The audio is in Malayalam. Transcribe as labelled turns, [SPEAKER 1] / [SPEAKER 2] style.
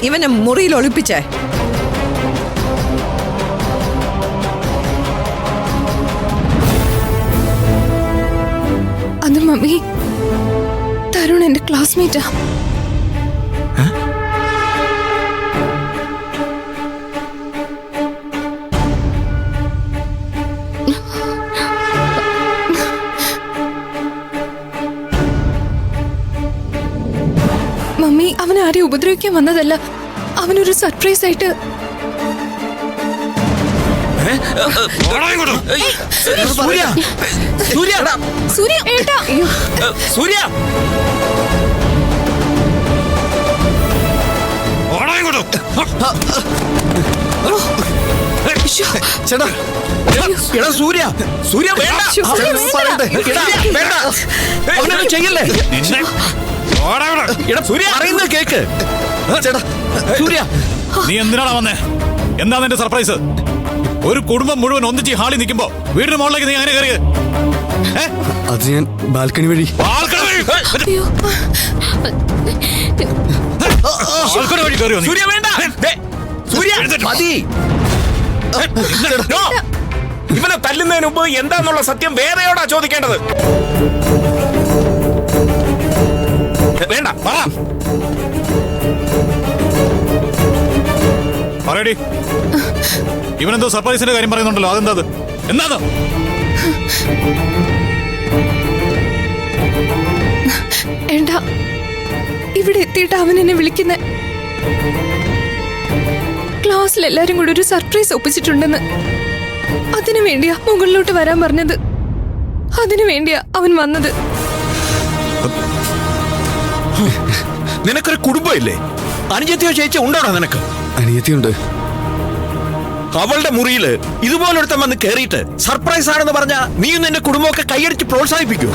[SPEAKER 1] ഇവനെ മുറിയിൽ ഒളിപ്പിച്ചേ?
[SPEAKER 2] അത് മമ്മി, തരുൺ എന്റെ ക്ലാസ്മേറ്റാ. മമ്മി, അവനെ ആരെയും ഉപദ്രവിക്കാൻ വന്നതല്ല. അവനൊരു സർപ്രൈസ് ആയിട്ട്.
[SPEAKER 3] സൂര്യ, സൂര്യ,
[SPEAKER 2] സൂര്യ ഏട്ടാ,
[SPEAKER 3] സൂര്യ, ചേട്ടാ, എടാ സൂര്യ, സൂര്യ വേണ്ട, വേണ്ട, അവനൊന്നും ചെയ്യല്ലേ. എടാ സൂര്യ, പറയുന്നത് കേക്ക്. ചേട്ടാ സൂര്യ,
[SPEAKER 4] നീ എന്തിനാണ് വന്നേ? എന്താ നിന്റെ സർപ്രൈസ്? ഒരു കുടുംബം മുഴുവൻ ഒന്നിച്ച് ഹാളിൽ നിൽക്കുമ്പോ വീടിന് മുകളിലേക്ക് നീ അങ്ങനെ കയറിയത്?
[SPEAKER 5] അത് ഞാൻ ബാൽക്കണി വഴി.
[SPEAKER 3] സൂര്യ വേണ്ട, സൂര്യ മതി. ഇവനെ തല്ലുന്നതിന് മുമ്പ് എന്താന്നുള്ള സത്യം വേറെയോടാ ചോദിക്കേണ്ടത്. വേണ്ട, പറ.
[SPEAKER 4] പറയടി, ഇവനെന്തോ സർപ്രൈസിന്റെ കാര്യം പറയുന്നുണ്ടല്ലോ, അതെന്താ? എന്താ
[SPEAKER 2] ഏട്ടാ, ഇവിടെ എത്തിയിട്ട് അവൻ എന്നെ വിളിക്കുന്നെ. ക്ലാസ്സിൽ എല്ലാരും കൂടി ഒരു സർപ്രൈസ് ഒപ്പിച്ചിട്ടുണ്ടെന്ന്. അതിനു വേണ്ടിയാ മുകളിലോട്ട് വരാൻ പറഞ്ഞത്. അതിനു വേണ്ടിയാ അവൻ വന്നത്.
[SPEAKER 3] നിനക്കൊരു കുടുംബം ഇല്ലേ? അനുജത്തിയോ ചേച്ചിയോ ഉണ്ടോടാ നിനക്ക്?
[SPEAKER 5] അനിയത്തിയുണ്ട്.
[SPEAKER 3] അവളുടെ മുറിയില് ഇതുപോലൊരുത്തം വന്ന് കേറിയിട്ട് സർപ്രൈസ് ആണെന്ന് പറഞ്ഞാ നീ നിന്റെ കുടുംബമൊക്കെ കൈയടിച്ച് പ്രോത്സാഹിപ്പിക്കൂ.